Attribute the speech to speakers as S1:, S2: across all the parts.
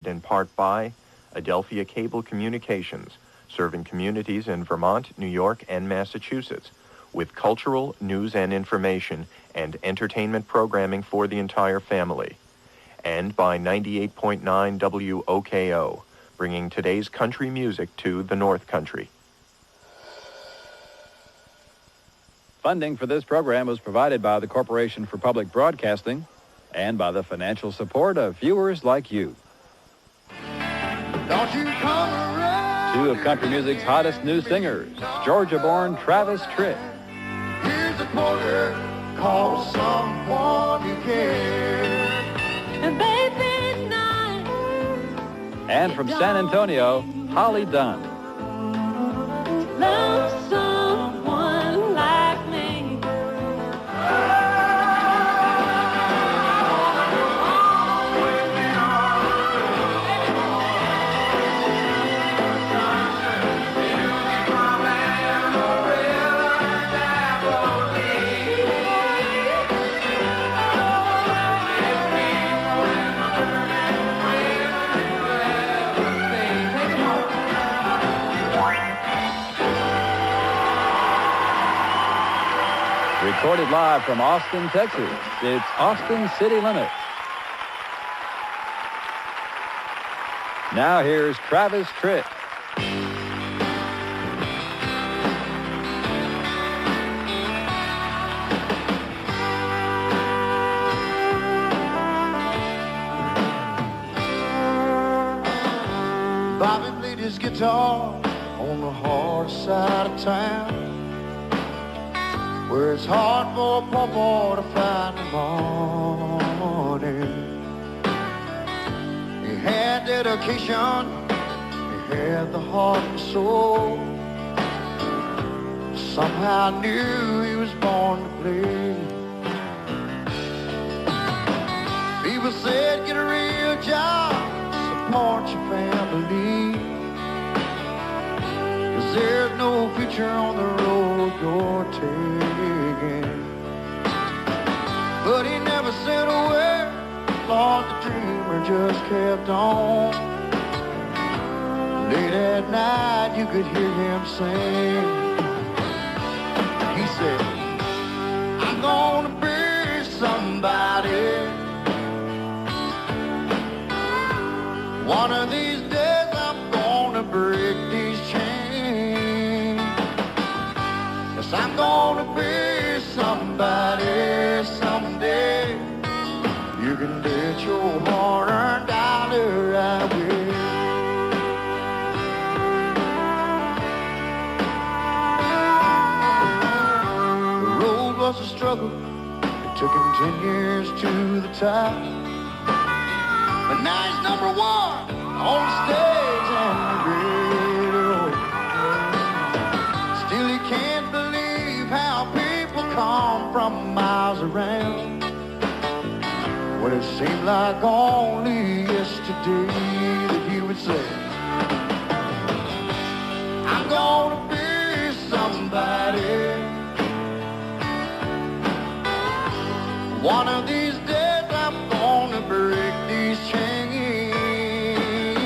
S1: in part by Adelphia Cable Communications, serving communities in Vermont, New York, and Massachusetts, with cultural, news and information, and entertainment programming for the entire family. And by 98.9 WOKO, bringing today's country music to the North Country.
S2: Funding for this program was provided by the Corporation for Public Broadcasting and by the financial support of viewers like you.
S3: Don't you come around.
S2: Two of country music's hottest new singers, Georgia-born Travis Tritt.
S3: Here's a quarter, call someone you care.
S4: And baby, night.
S2: And from San Antonio, Holly Dunn.
S4: Love someone like me.
S2: Recorded live from Austin, Texas, it's Austin City Limits. Now here's Travis Tritt.
S3: Bobby played his guitar on the hard side of town, where it's hard for a poor boy to find the morning. He had dedication, he had the heart and soul. Somehow I knew he was born to play. People said, get a real job, support your family, 'cause there's no future on the road you're taking. But he never said a word, Lord, the dreamer just kept on. Late at night you could hear him sing. He said, I'm gonna be somebody. One of these days I'm gonna break these chains. Yes, I'm gonna be somebody someday. You can bet your hard-earned dollar I will. The road was a struggle. It took him 10 years to the top. But now he's number one on the stage and the radio. Still he can't believe how people come from miles around, when it seemed like only yesterday that he would say, I'm gonna be somebody. One of these days I'm gonna break these chains.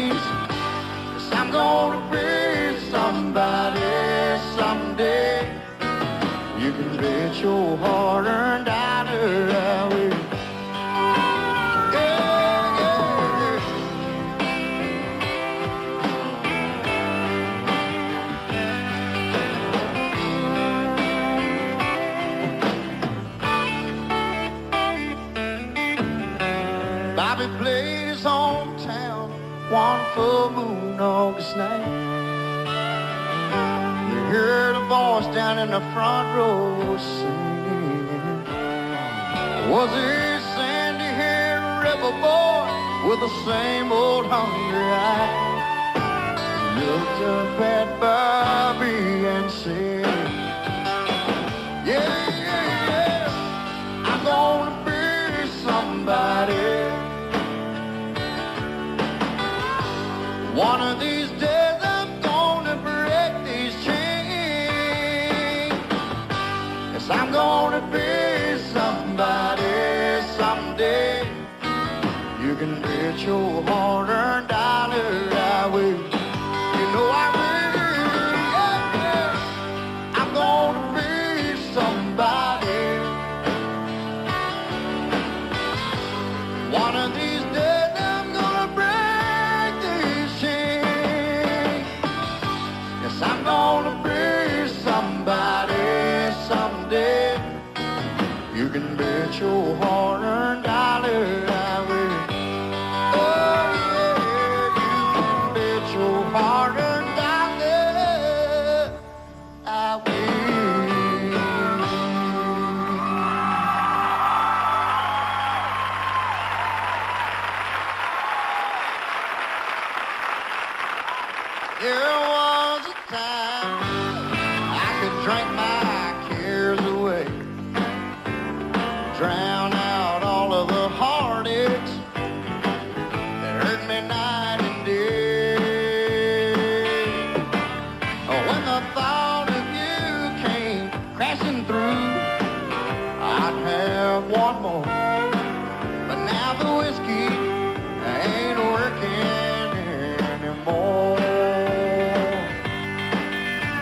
S3: Yes, I'm gonna be somebody someday. You can bet your hard-earned dollar I will. Yeah, yeah, yeah. Bobby played his hometown one full moon August night. You heard a voice down in the front row singing. Was he sandy-haired rebel boy with the same old hungry eye? He looked up at Bobby and said, yeah, yeah, yeah, I'm gonna be somebody. One of these days I'm gonna break these chains. Yes, I'm gonna be somebody someday. You can bet your hard-earned your hard-earned dollar, I will. Oh, yeah, you can bet your hard-earned dollar, I will. There was a time I could drink my cares away, drown out all of the heartaches that hurt me night and day. Oh, when the thought of you came crashing through, I'd have one more, but now the whiskey ain't working anymore.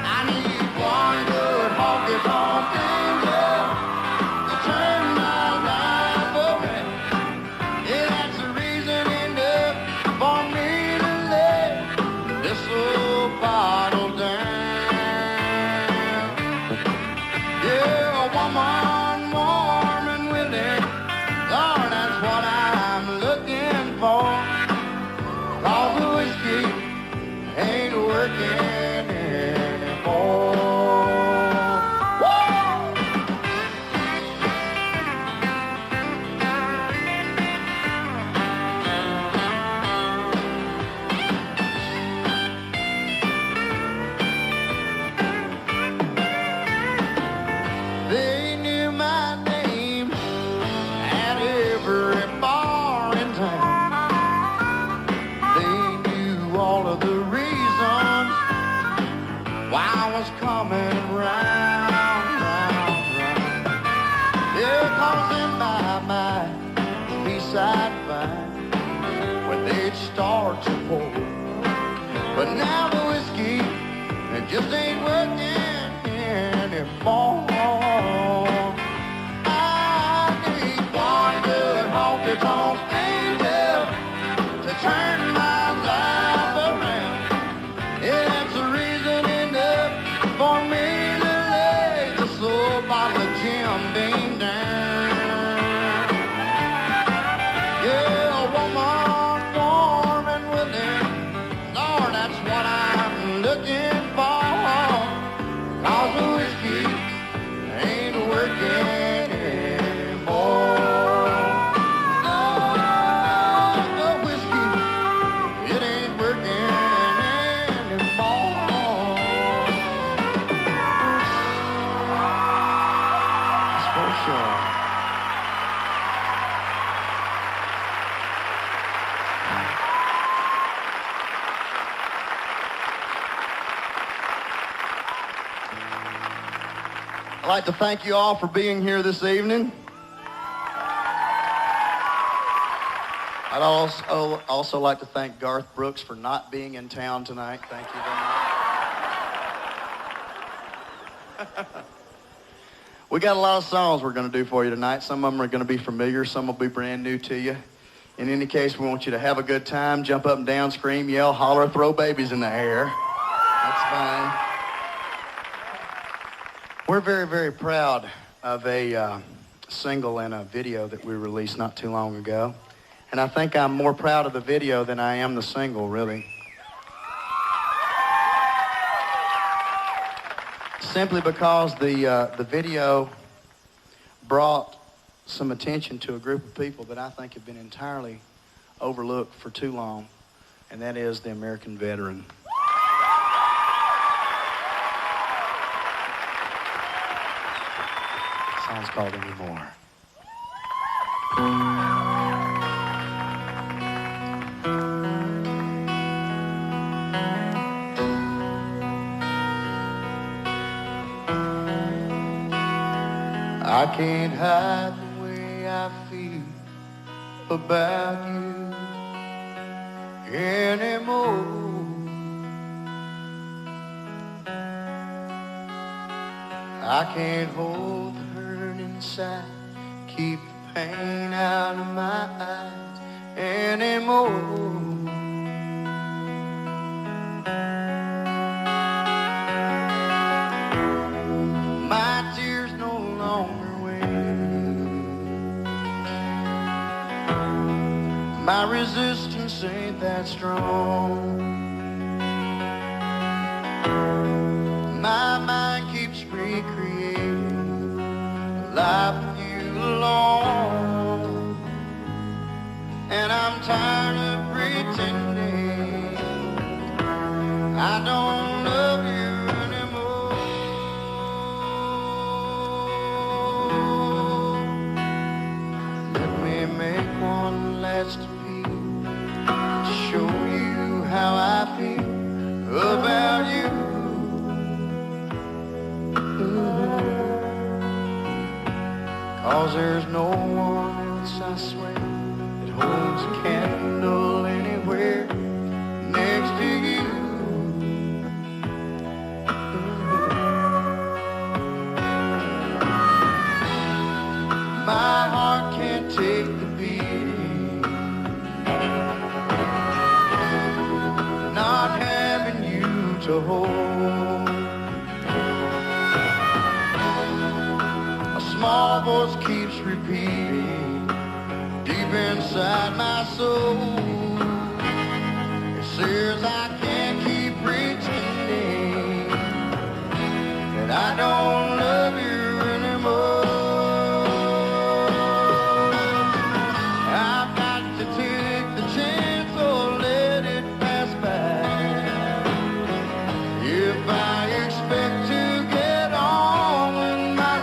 S3: I need one good honky-tonk angel to turn my life around. Yeah, that's the reason enough for me to let this old bottle down. Yeah, a woman warm and willing, Lord, that's what I'm looking for. 'Cause the whiskey ain't working anymore. They knew my name at every bar in town. They knew all of the reasons why I was coming round, round, round. Yeah, 'cause in my mind, peace I'd find when they'd start to pour. But now the whiskey, it just ain't working anymore. I need one good honky-tonk angel to turn my life around. Yeah, that's the reason enough for me to lay this old bottle of Jim Beam down. Yeah, a woman warm and willing, Lord, that's what I'm looking for. 'Cause the whiskey ain't working anymore. Oh, the whiskey, it ain't working anymore. That's for sure. I'd like to thank you all for being here this evening. I'd also like to thank Garth Brooks for not being in town tonight. Thank you very much. We got a lot of songs we're going to do for you tonight. Some of them are going to be familiar. Some will be brand new to you. In any case, we want you to have a good time. Jump up and down, scream, yell, holler, throw babies in the air. That's fine. We're very, very proud of a single and a video that we released not too long ago. And I think I'm more proud of the video than I am the single, really. Simply because the video brought some attention to a group of people that I think have been entirely overlooked for too long, and that is the American veteran. The song's called Anymore. I can't hide the way I feel about you anymore. I can't hold the hurt inside, keep the pain out of my eyes anymore. My tears no longer wait. My resistance ain't that strong. My mind keeps recreating life with you alone, and I'm tired of pretending I don't love you anymore. Let me make one last appeal to show you how I feel about you. Cause there's no one else, I swear, that holds a candle anywhere next to you. My heart can't take the beating, not having you to hold. A small voice keeps repeating deep inside my soul. It says I can't keep pretending that I don't love you anymore. I've got to take the chance or let it pass by. If I expect to get on with my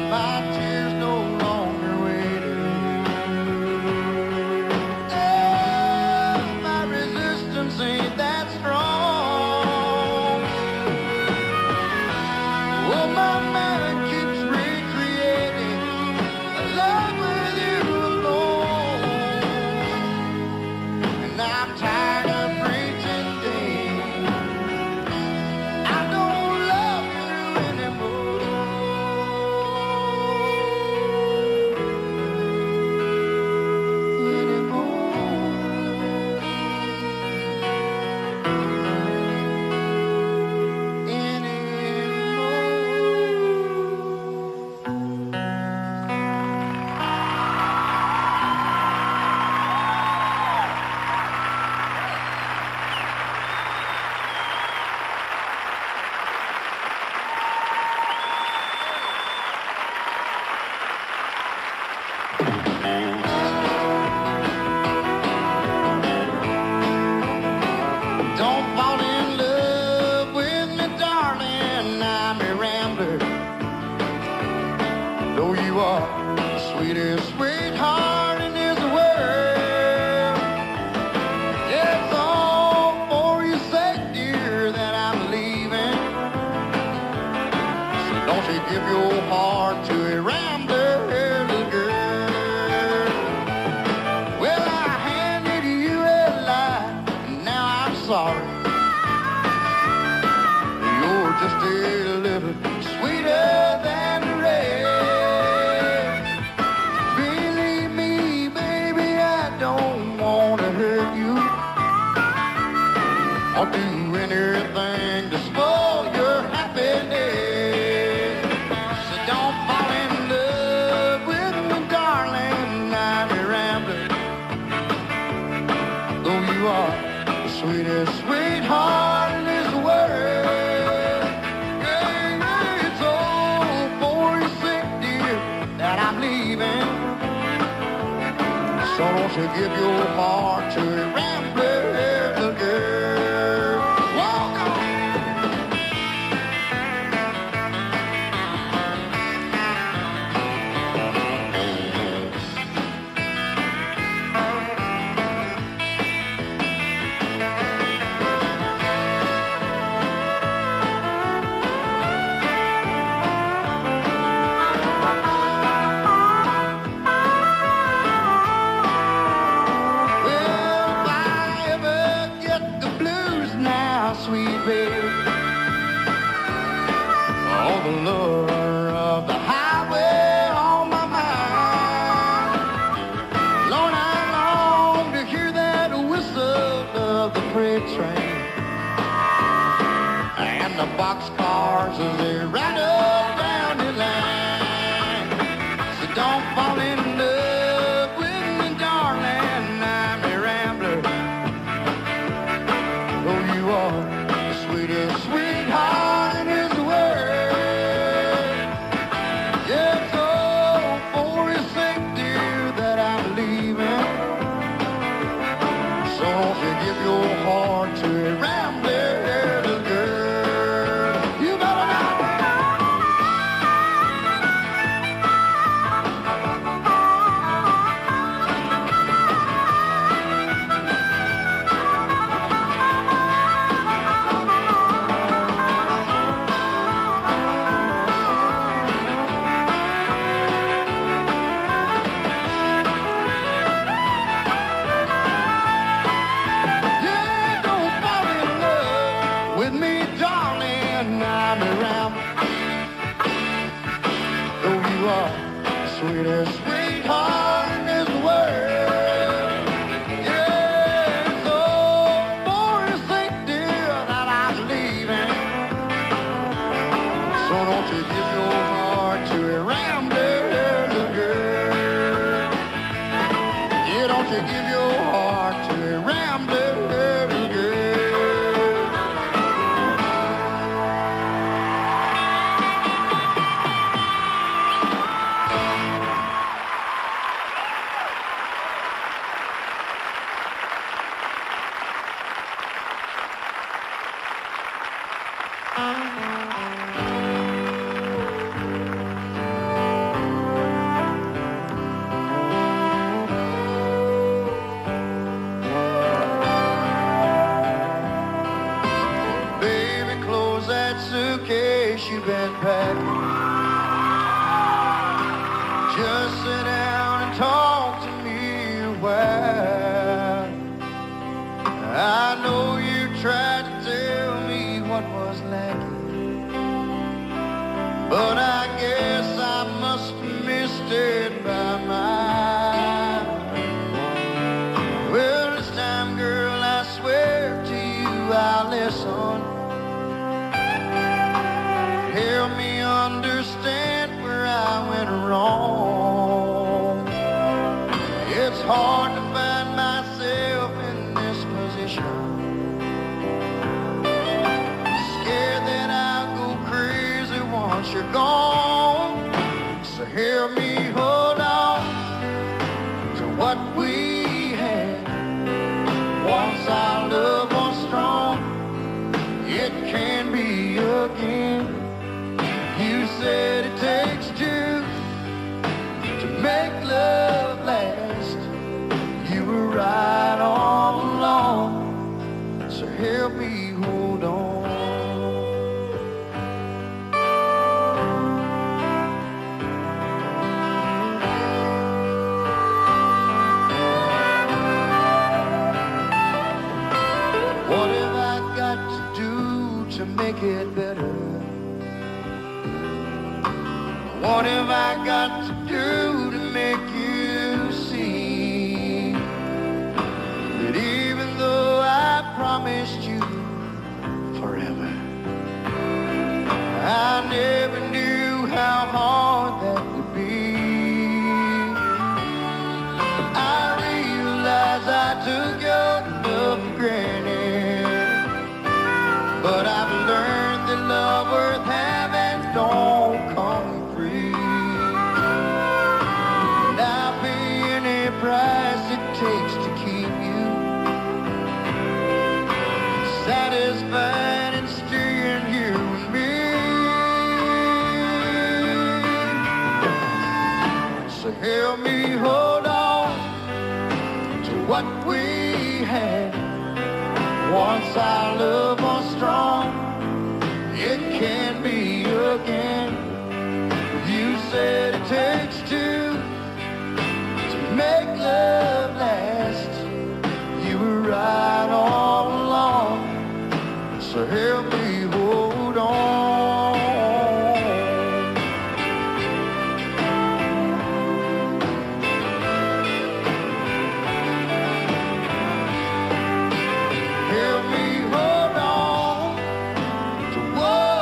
S3: my tears no longer waiting. Oh, my resistance ain't that strong. Oh, my mind keeps recreating a love with you alone, and I'm tired of pretending I don't love you anymore. Don't fall in love with me, darling. I'm a rambler. Though you are the sweetest sweetheart in this world. It's all for your sake, dear, that I'm leaving. So don't you give your heart to a rambler, little girl. Well, I handed you a lie, and now I'm sorry. You're just a little sweeter than the rest. Believe me, baby, I don't want to hurt you. I'll do anything to spoil your happiness. So don't fall in love with me, darling. I'm a rambler. Though you are the sweetest sweetheart in this world. Yeah, it's all for your sake, dear, that I'm leaving. So don't you give your heart to a rambler, little girl. Walk on. boxcars as they ride up down the line. So don't fall in love with me, darling, I'm a rambler. Oh, you are the sweetest sweetheart in this world. Yeah, so for his sake, dear, that I'm leaving. So don't you give your heart to a rambler, little girl. You better not. Yeah, don't fall in love with me, darling, I'm around. Though you are the sweetest sweetheart in this world. Yeah, so for his sake, dear, that I'm leaving. So don't you give your heart to a rambler, little girl. Yeah, don't you give your heart to a rambler, little girl. Baby, close that suitcase you've been packing. Just sit down and talk to me a while. I know you tried to tell me what was lacking, but I guess I must have missed it by mile. Well, this time, girl, I swear to you I'll listen. Help me understand where I went wrong. It's hard to find myself in this position. Scared that I'll go crazy once you're gone. So help me hold on to what we had. Once our love was strong, it can be again. You said it takes two to make love last. You were right all along, so help me hold on. What have I got to do to make it better? What have I got to do to make you see that even though I promised you forever, I never knew how hard that would be. I realize I took your love for granted, but I've learned that love worth having don't come free. And I'll pay any price it takes to keep you satisfied and staying here with me. So help me hold on to what we had. Once our love was strong, it can be again. You said it takes two to make love last. You were right all along, so help me hold on. Help me hold on to what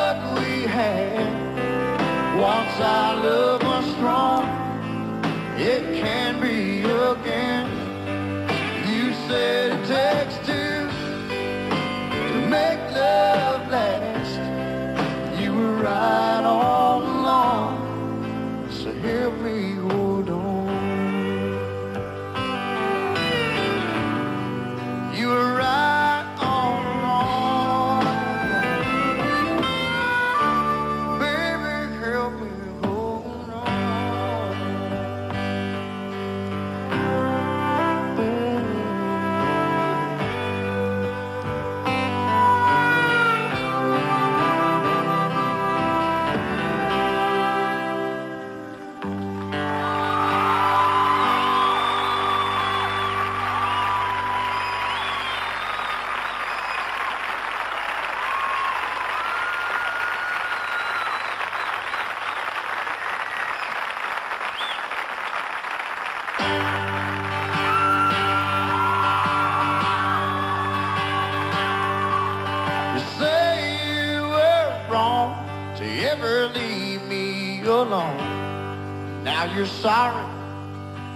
S3: alone. Now you're sorry,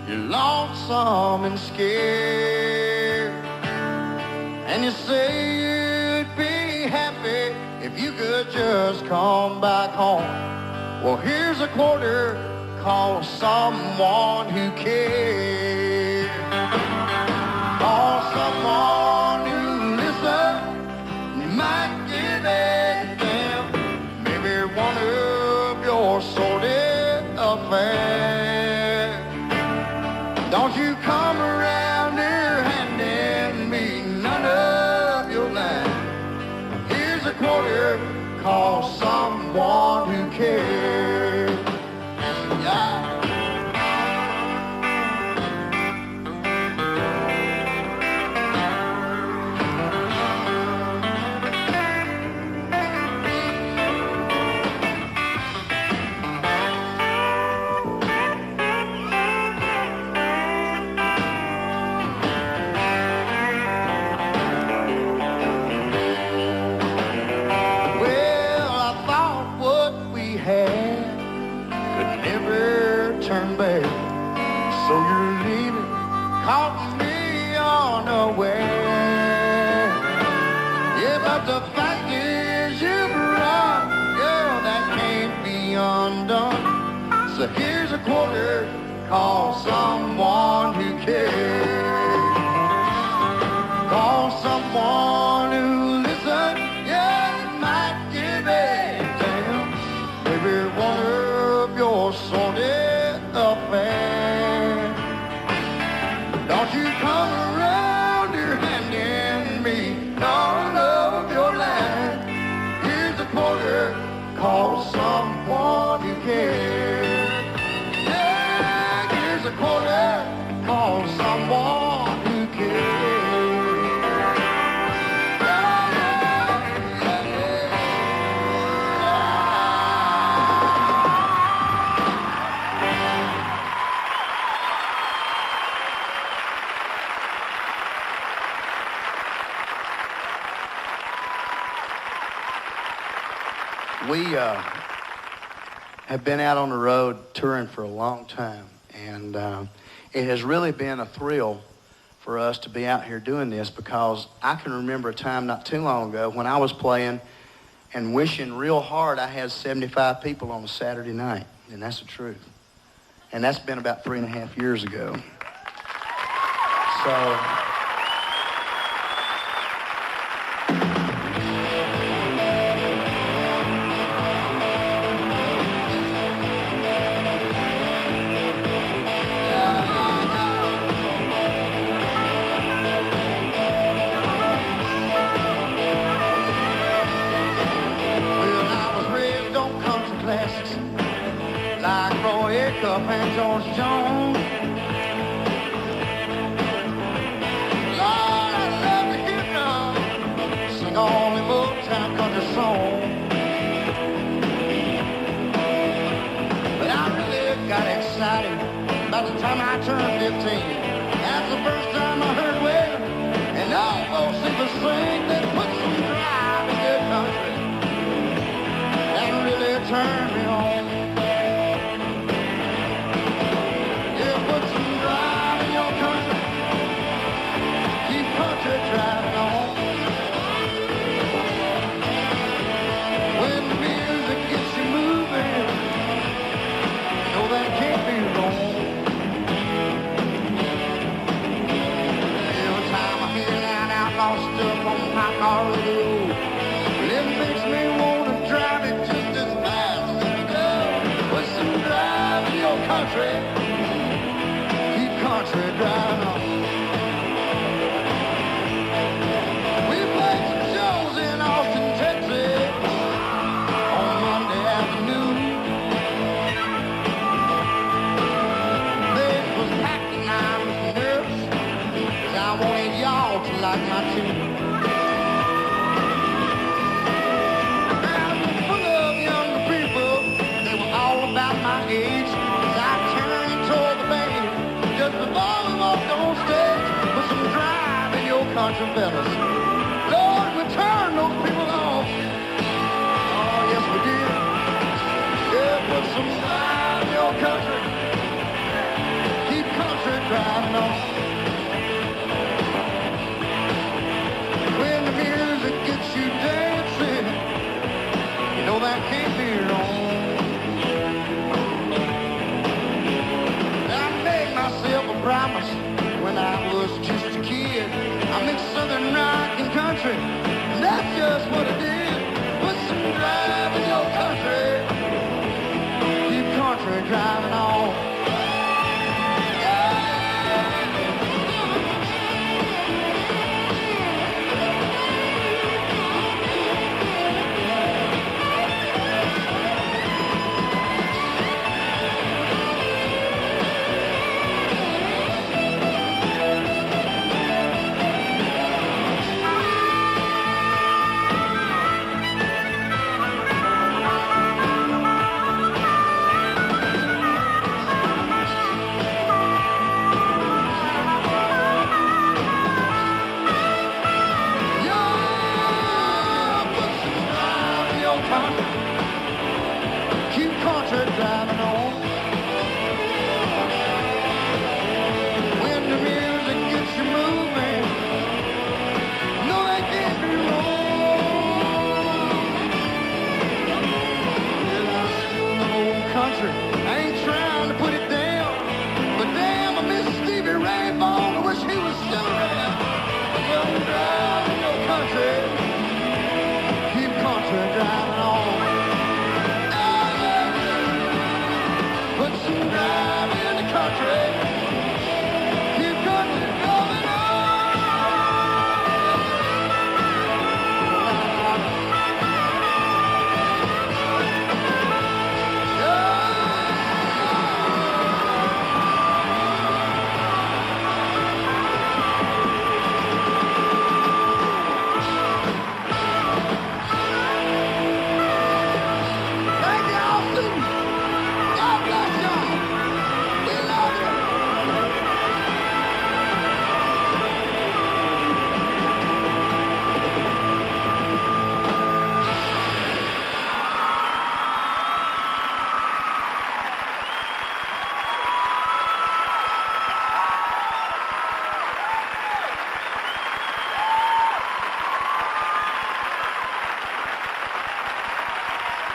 S3: you're lonesome and scared. And you say you'd be happy if you could just come back home. Well, here's a quarter, call someone who cares. Call someone who listens, you might give a damn. Maybe one of your sordid affairs. Don't you come around here handing me none of your land. Here's a quarter, call someone who cares. Yeah. Turn back, so you're leaving, caught me unaware. Yeah, but the fact is you've run, girl, that can't be undone. So here's a quarter, call someone who cares. Call someone who listens, yeah, you might give a damn. Maybe one of your sordid affair. Don't you come around here handing me none of your land. Here's a quarter, call someone who cares. Yeah, here's a quarter, call someone who cares. We have been out on the road touring for a long time, and it has really been a thrill for us to be out here doing this, because I can remember a time not too long ago when I was playing and wishing real hard I had 75 people on a Saturday night, and that's the truth. And that's been about 3.5 years ago. So and George Jones. Lord, I love to hear them sing all them old time country songs. But I really got excited by the time I turned 15. That's the first time I heard well, and almost even sing that put some drive in their country. That really turned me on. Driving on. When the music gets you moving, you know that can't be wrong. Every time I hear that outlaw stuff on my car radio, it makes me want to drive it just as fast as it goes. Put some drive in your country, keep country driving on. Like my tune. I was full of young people, they were all about my age. As I turned toward the band, just before we walked on stage, put some drive in your country, fellas. Lord, we turned those people off. Oh, yes, we did. Yeah, put some drive.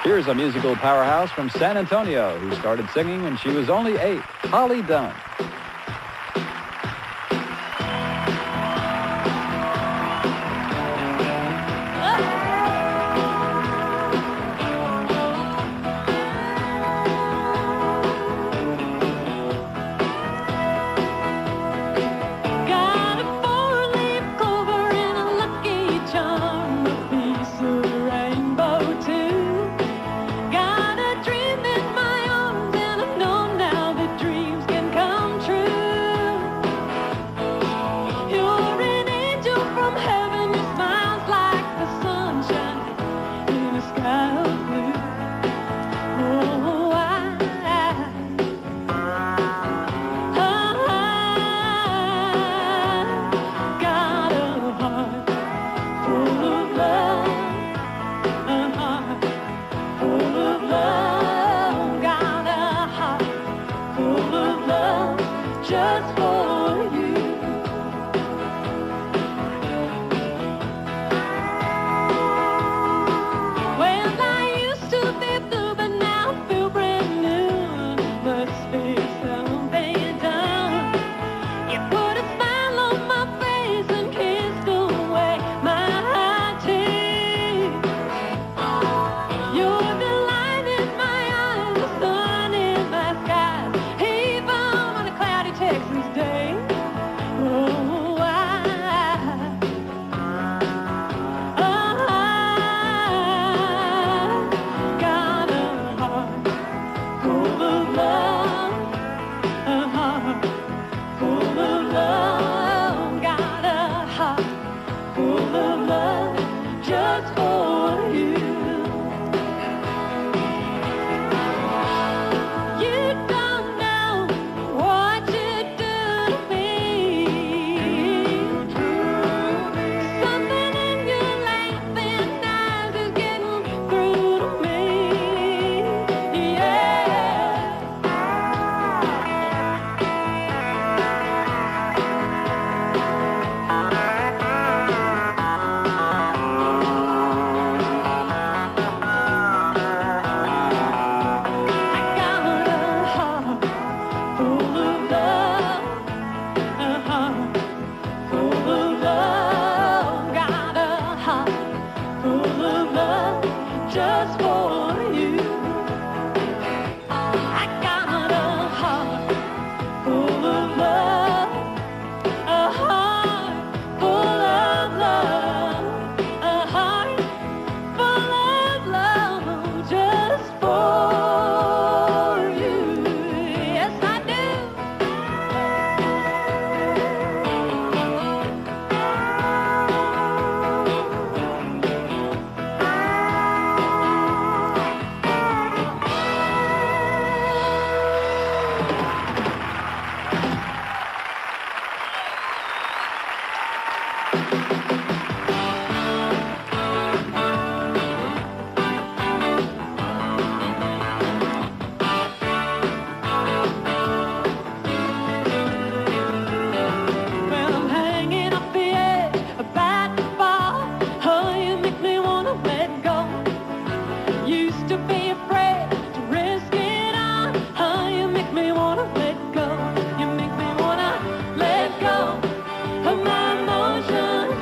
S2: Here's a musical powerhouse from San Antonio who started singing when she was only 8, Holly Dunn.
S4: Got a four-leaf clover and a lucky charm, a piece of rainbow too. Got a dream in my arms and I know now that dreams can come true. You're an angel from heaven, your smile's like the sunshine in a sky of blue. Oh, got a heart full of love, a heart full of love, got a heart full of love just for you. Well, I used to be blue, but now I feel brand new. Must be something you've done. You put a smile on my face and kissed away my tears. You're the light in my eyes, the sun in my skies, even on a cloudy Texas day. Oh, got a heart full of love, a heart full of love, got a heart full of love just for you. You don't know what you do to me. Something in your laughing eyes is getting through to me. Yeah. I got a heart full of love, a heart full of love, got a heart full of love just for you. I got a heart full of love, a heart full of love, a heart full of love just for you. Yes, I do. Well, I'm hanging off the edge, about to fall. Oh, you make me wanna let go. Used to be afraid to risk it all. Oh, you make me wanna let go. You make me wanna let go of my emotions.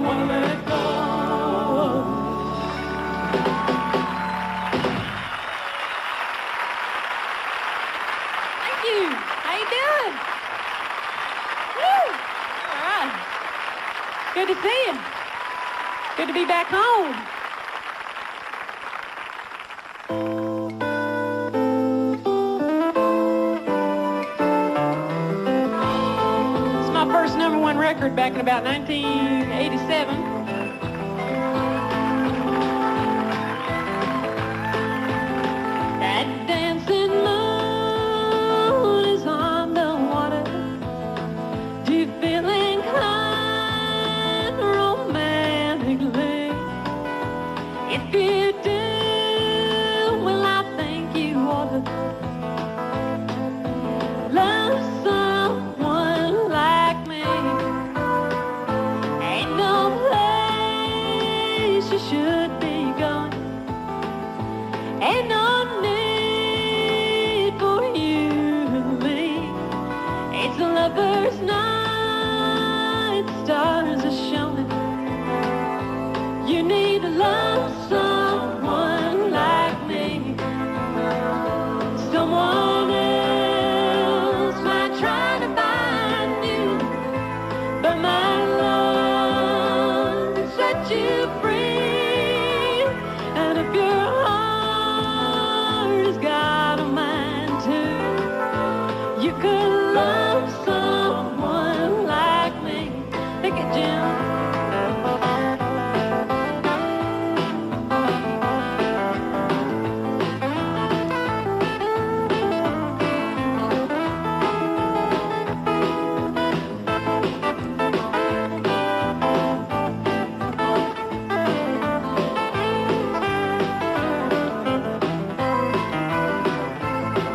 S4: wanna let go. Thank you. How you doing? Woo! All right. Good to see you. Good to be back home. It's my first #1 record back in about 1987. That dancing moon is on the water. Do you feel inclined romantically? If you do, well, I think you ought to love someone like me. Ain't no place you should be going. Ain't no need for you and me. It's a lover's night, stars are showing. You need to love someone like me. Someone else might try to find you, but my love set you free. And if your heart has got a mind too, you could love someone like me. Think it, Jim.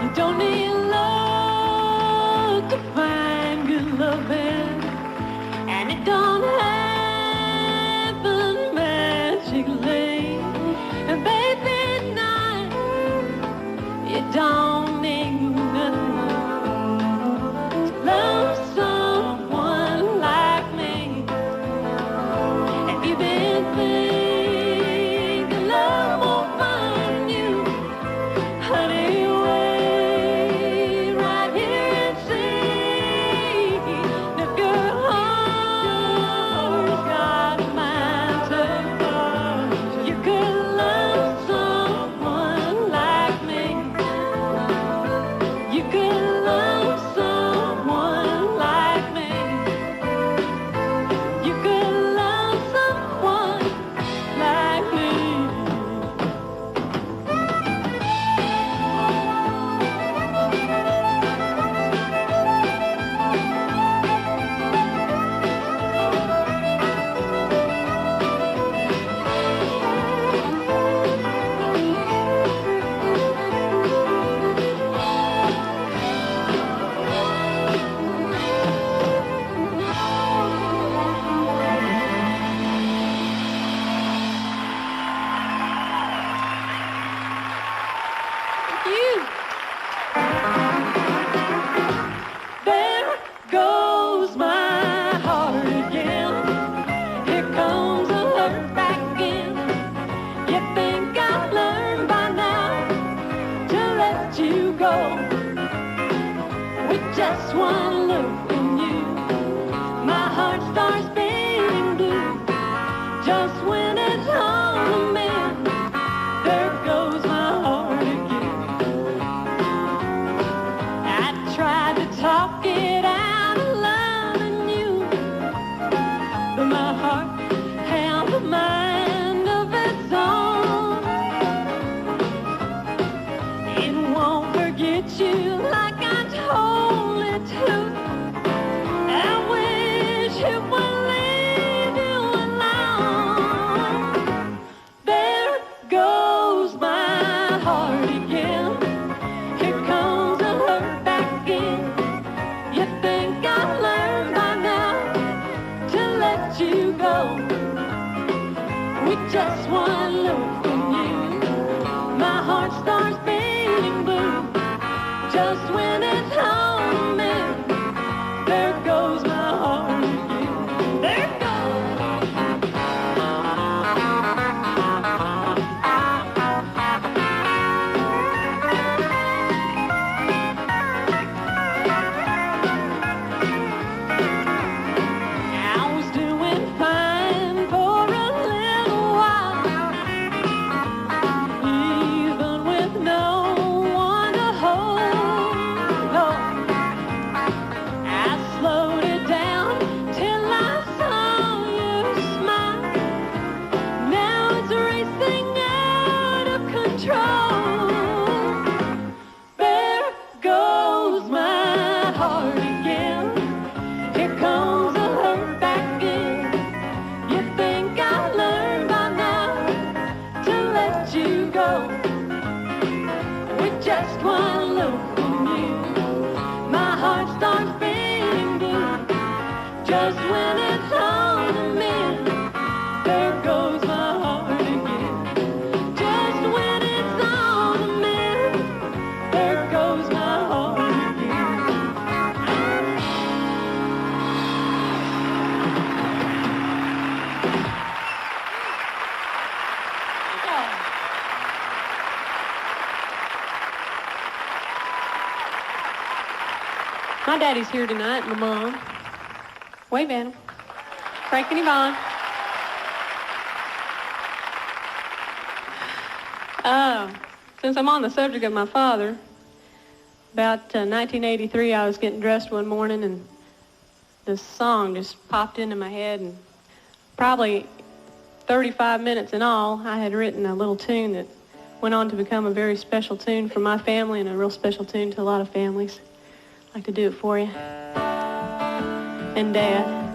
S4: You don't need love to find good loving, and it don't happen magically. And baby, night, you don't need nothing to love someone like me. If you've been thinking love won't find you, honey, wait right here and see. And if your heart has got a mind to, you could love someone like me. You could love someone like me. You could love someone like me. Thank you. There goes my heart again. Here comes a hurt back in. You think I've learned by now to let you go? With just one look from you, my heart starts beating blue. Just when it's on the mend, there goes my heart again. I tried to talk it out of loving you, but my heart held a mind of its own. It won't forget you like I told it to. I wish it would leave you alone. There goes my heart again. Here comes a hurt back in. You think I've learned by now to let you go? With just one look from you, my heart starts beating blue. Just when it's home, there goes my heart again. There it goes.
S5: My daddy's here tonight, and my mom. Wave at him. Frank and Yvonne. Since I'm on the subject of my father, about 1983, I was getting dressed one morning, and this song just popped into my head, and probably 35 minutes in all, I had written a little tune that went on to become a very special tune for my family and a real special tune to a lot of families. I'd like to do it for you. And Dad.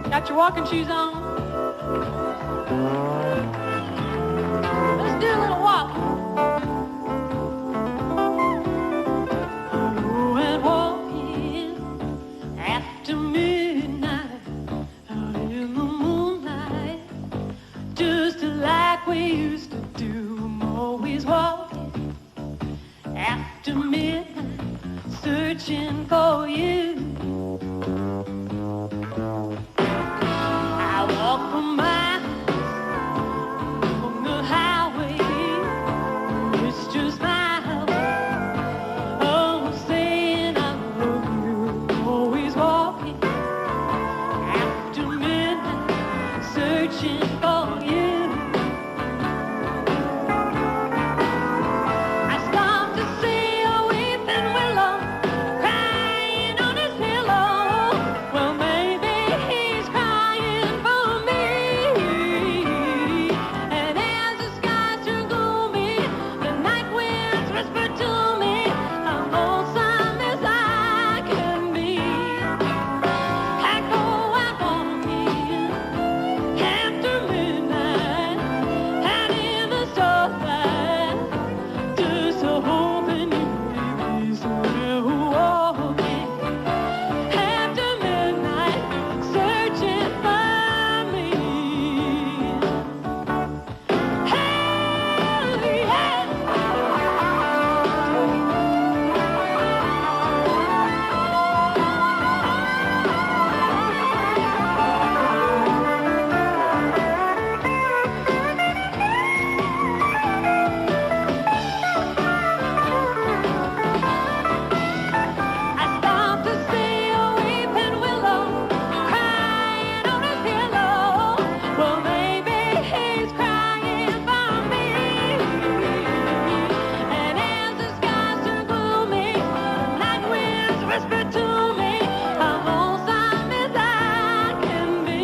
S5: Got your walking shoes on? Let's do a little walking. Oh, and walking after midnight, out in the moonlight, just like we used to do. I'm always walking after midnight, searching for you.
S4: searching for you. I stopped to see a weeping willow crying on his pillow. Well, maybe he's crying for me. And as the skies turn gloomy, the night winds whisper to me, I'm lonesome as I can be. I go out walking after midnight, out in the starlight, just hoping you may be somewhere walking after midnight, searching for me. Hey, hey. I stopped to see a weeping willow crying on his pillow. Well, maybe he's crying for me. And as the skies turn gloomy, the night winds whisper to me, I'm lonesome as I can be.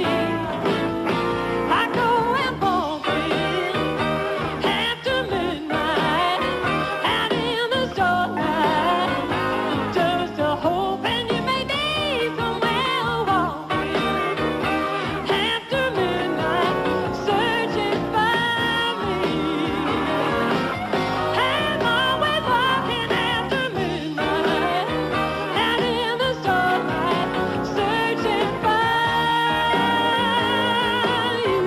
S4: I go out walking after midnight, out in the starlight, just hoping you may be somewhere walking after midnight, searching for me. I'm always walking after midnight, out in the starlight, searching for you.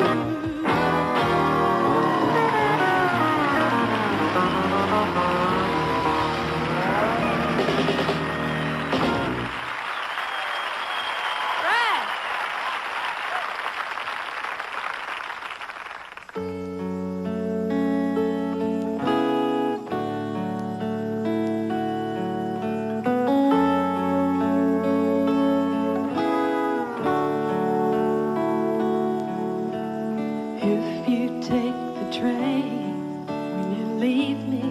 S4: Right. If you take the train when you leave me,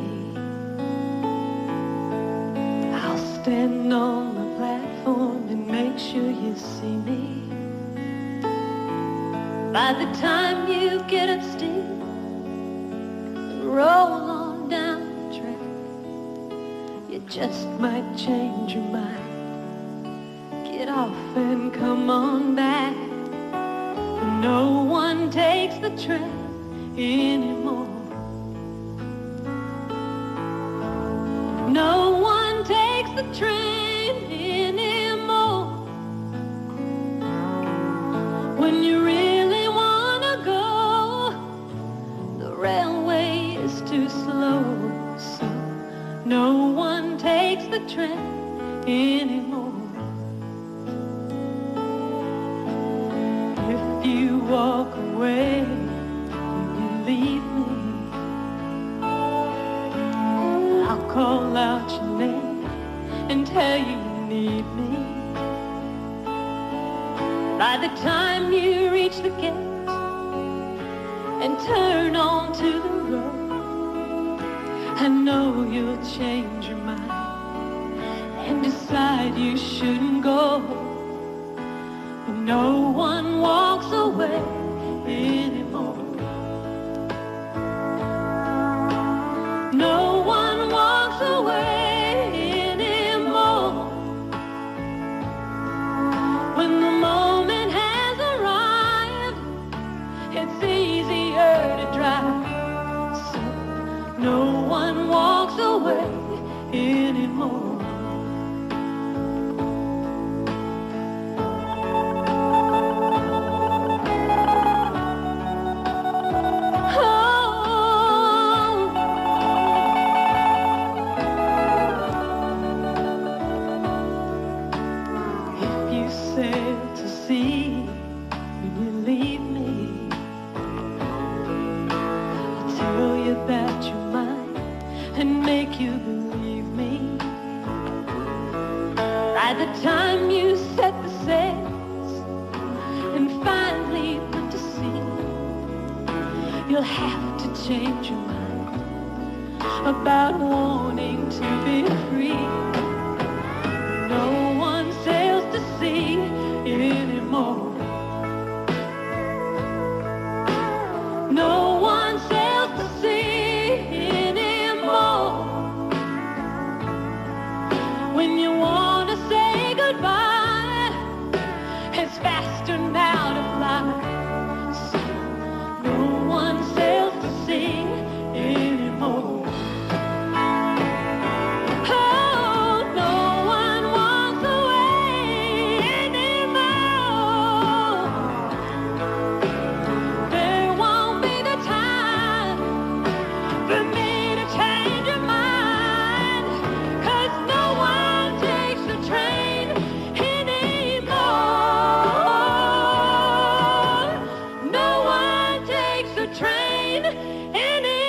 S4: I'll stand on the platform and make sure you see me. By the time you get up still and roll on down the track, you just might change your mind. Get off and come on back. No one takes the train anymore. No one takes the train anymore. When you really wanna go, the railway is too slow. So no one takes the train anymore. If you walk away when you leave me, I'll call out your name and tell you you need me. By the time you reach the gate and turn onto the road, I know you'll change your mind and decide you shouldn't go. But no one walks away anymore. No one walks away anymore. When the moment has arrived, it's easier to drive. So no one walks away anymore. By the time you set the sails and finally put to sea, you'll have to change your mind about wanting to be free. No one sails to sea anymore. No one sails to sea anymore. When you want to say goodbye, it's faster now to fly. So no one sails to sea anymore. Oh, no one wants away anymore. There won't be the time for me to change your mind, 'cause no one takes the train anymore. No one takes the train anymore.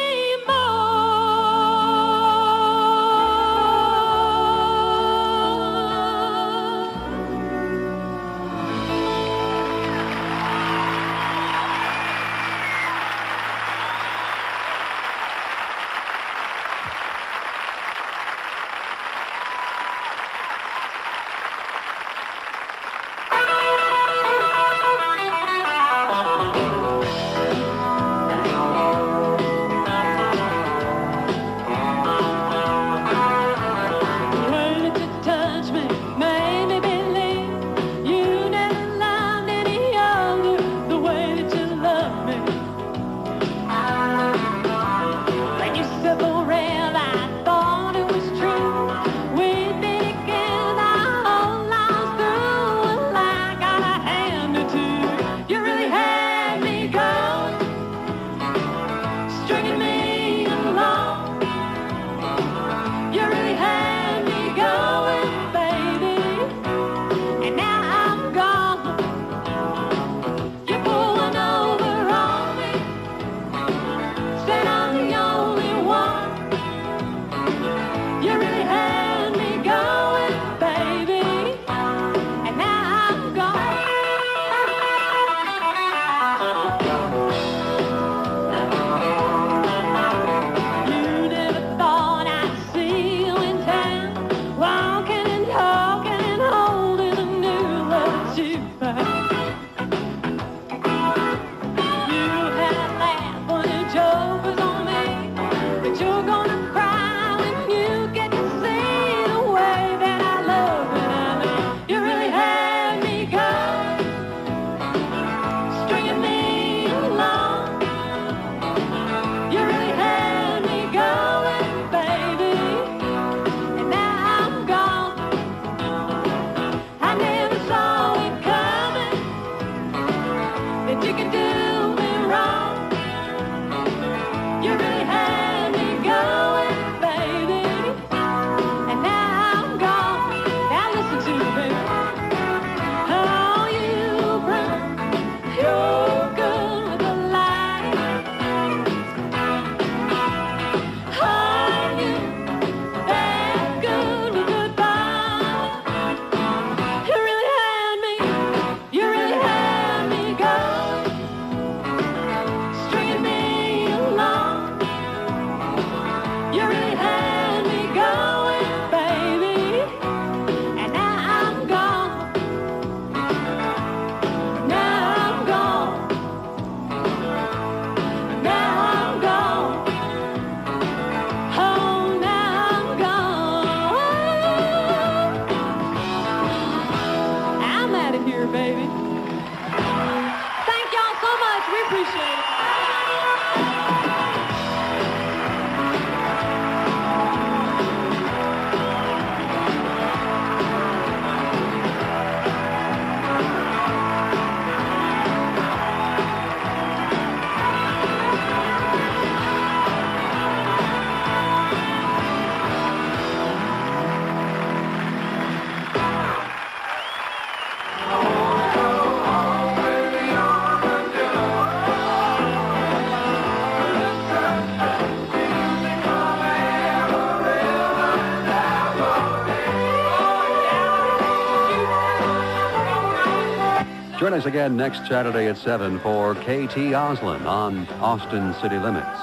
S6: Join us again next Saturday at 7 for K.T. Oslin on Austin City Limits.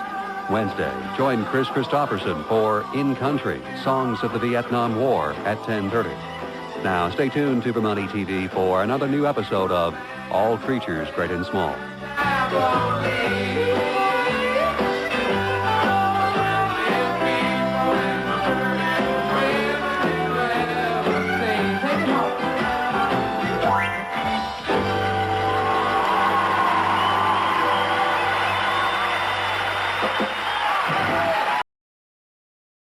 S6: Wednesday, join Chris Christopherson for In Country, Songs of the Vietnam War at 10:30. Now, stay tuned to Vermont TV for another new episode of All Creatures Great and Small.